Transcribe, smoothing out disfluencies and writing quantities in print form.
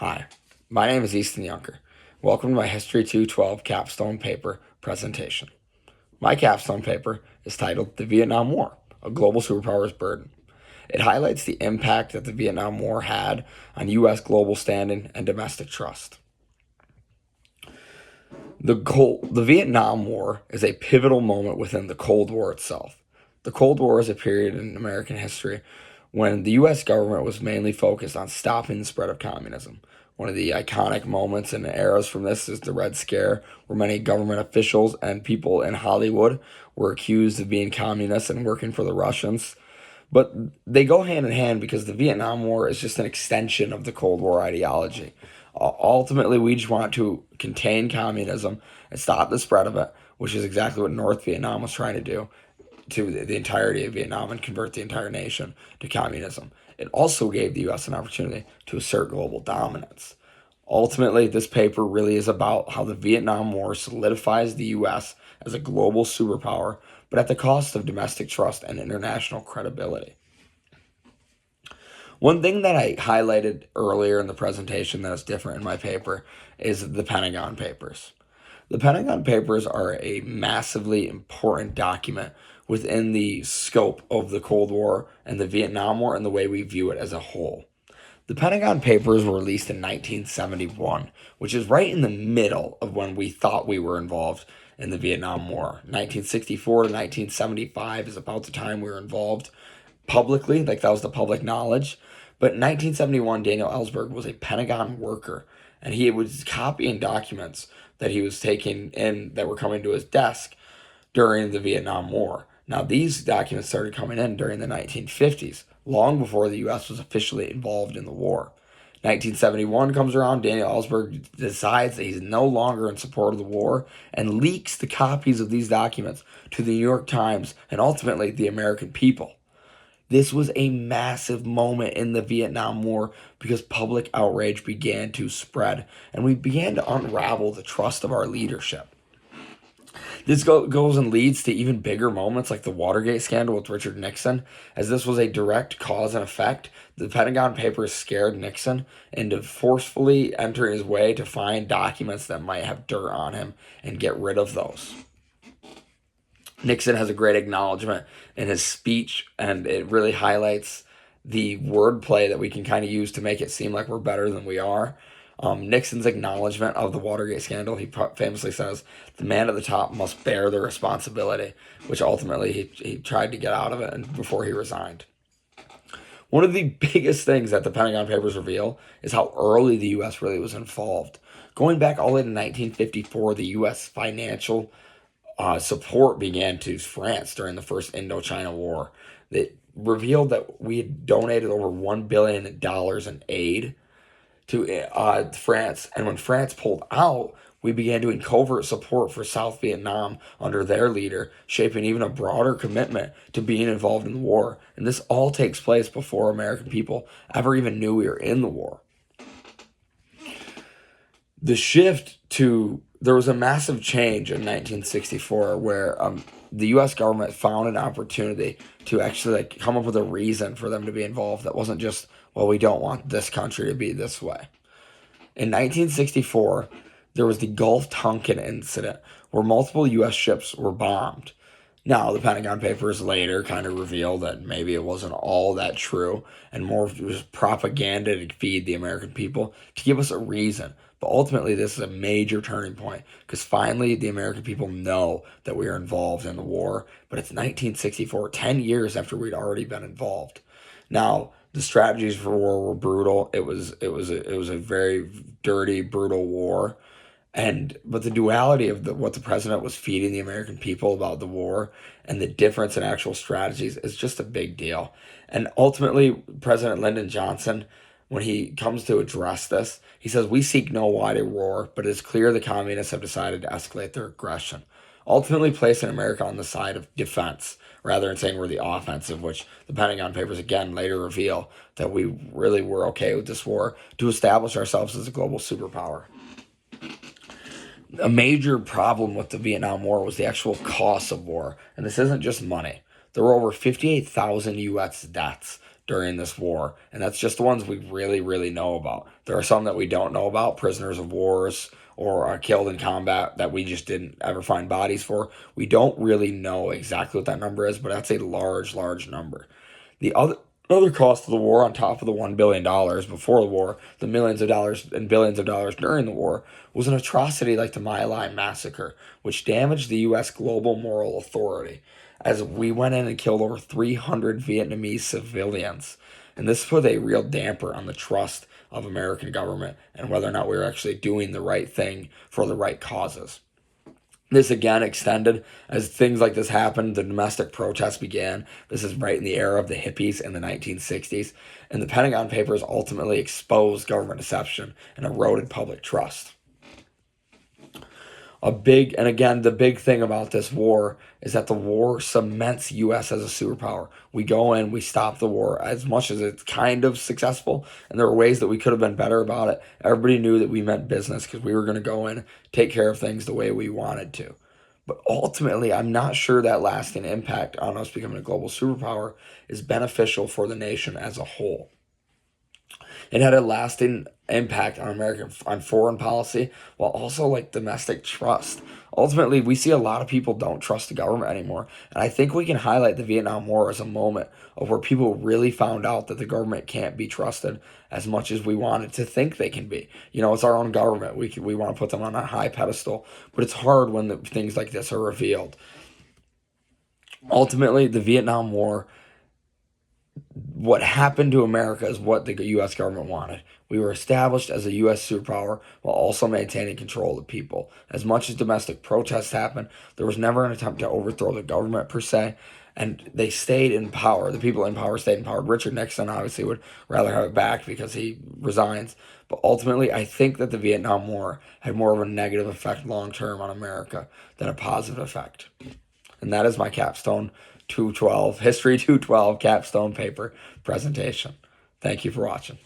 Hi, my name is Easton Younger. Welcome to my History 212 capstone paper presentation. My capstone paper is titled The Vietnam War, a Global Superpowers Burden. It highlights the impact that the Vietnam War had on U.S. global standing and domestic trust. The Vietnam War is a pivotal moment within the Cold War itself. The Cold War is a period in American history when the U.S. government was mainly focused on stopping the spread of communism. One of the iconic moments and eras from this is the Red Scare, where many government officials and people in Hollywood were accused of being communists and working for the Russians. But they go hand in hand because the Vietnam War is just an extension of the Cold War ideology. Ultimately, we just want to contain communism and stop the spread of it, which is exactly what North Vietnam was trying to do to the entirety of Vietnam and convert the entire nation to communism. It also gave the U.S. an opportunity to assert global dominance. Ultimately, this paper really is about how the Vietnam War solidifies the U.S. as a global superpower, but at the cost of domestic trust and international credibility. One thing that I highlighted earlier in the presentation that is different in my paper is the Pentagon Papers. The Pentagon Papers are a massively important document within the scope of the Cold War and the Vietnam War and the way we view it as a whole. The Pentagon Papers were released in 1971, which is right in the middle of when we thought we were involved in the Vietnam War. 1964 to 1975 is about the time we were involved publicly, like that was the public knowledge. But in 1971, Daniel Ellsberg was a Pentagon worker, and he was copying documents that he was taking in that were coming to his desk during the Vietnam War. Now, these documents started coming in during the 1950s, long before the U.S. was officially involved in the war. 1971 comes around, Daniel Ellsberg decides that he's no longer in support of the war and leaks the copies of these documents to the New York Times and ultimately the American people. This was a massive moment in the Vietnam War because public outrage began to spread and we began to unravel the trust of our leadership. This goes and leads to even bigger moments like the Watergate scandal with Richard Nixon, as this was a direct cause and effect. The Pentagon Papers scared Nixon into forcefully entering his way to find documents that might have dirt on him and get rid of those. Nixon has a great acknowledgement in his speech, and it really highlights the wordplay that we can kind of use to make it seem like we're better than we are. Nixon's acknowledgement of the Watergate scandal, he famously says, the man at the top must bear the responsibility, which ultimately he tried to get out of it and before he resigned. One of the biggest things that the Pentagon Papers reveal is how early the U.S. really was involved. Going back all the way to 1954, the U.S. financial support began to France during the first Indochina War. That revealed that we had donated over $1 billion in aid to France. And when France pulled out, we began doing covert support for South Vietnam under their leader, shaping even a broader commitment to being involved in the war. And this all takes place before American people ever even knew we were in the war. The shift to there was a massive change in 1964 where the U.S. government found an opportunity to actually come up with a reason for them to be involved that wasn't just, well, we don't want this country to be this way. In 1964, there was the Gulf Tonkin incident where multiple U.S. ships were bombed. Now, the Pentagon Papers later kind of revealed that maybe it wasn't all that true and more of it was propaganda to feed the American people to give us a reason. But ultimately, this is a major turning point because finally the American people know that we are involved in the war. But it's 1964, 10 years after we'd already been involved. Now, the strategies for war were brutal. It was a very dirty, brutal war. But the duality of what the president was feeding the American people about the war and the difference in actual strategies is just a big deal. And ultimately, President Lyndon Johnson, when he comes to address this, he says, "We seek no wider war, but it is clear the communists have decided to escalate their aggression, ultimately placing America on the side of defense rather than saying we're the offensive," which the Pentagon Papers again later reveal that we really were okay with this war to establish ourselves as a global superpower. A major problem with the Vietnam War was the actual cost of war, and this isn't just money. There were over 58,000 U.S. deaths during this war, and that's just the ones we really, really know about. There are some that we don't know about, prisoners of wars or are killed in combat that we just didn't ever find bodies for. We don't really know exactly what that number is, but that's a large, large number. The other cost of the war, on top of the $1 billion before the war, the millions of dollars and billions of dollars during the war, was an atrocity like the My Lai massacre, which damaged the U.S. global moral authority, as we went in and killed over 300 Vietnamese civilians. And this put a real damper on the trust of American government and whether or not we were actually doing the right thing for the right causes. This again extended as things like this happened. The domestic protests began. This is right in the era of the hippies in the 1960s. And the Pentagon Papers ultimately exposed government deception and eroded public trust. The big thing about this war is that the war cements U.S. as a superpower. We go in, we stop the war as much as it's kind of successful, and there were ways that we could have been better about it. Everybody knew that we meant business because we were going to go in, take care of things the way we wanted to. But ultimately, I'm not sure that lasting impact on us becoming a global superpower is beneficial for the nation as a whole. It had a lasting impact on foreign policy while also like domestic trust. Ultimately, we see a lot of people don't trust the government anymore, and I think we can highlight the Vietnam War as a moment of where people really found out that the government can't be trusted as much as we wanted to think they can be. It's our own government. We want to put them on a high pedestal, but it's hard when things like this are revealed. Ultimately, the Vietnam War, what happened to America is what the U.S. government wanted. We were established as a U.S. superpower while also maintaining control of the people. As much as domestic protests happened, there was never an attempt to overthrow the government per se, and they stayed in power. The people in power stayed in power. Richard Nixon obviously would rather have it back because he resigns. But ultimately, I think that the Vietnam War had more of a negative effect long term on America than a positive effect. And that is my Capstone 212, History 212 Capstone paper presentation. Thank you for watching.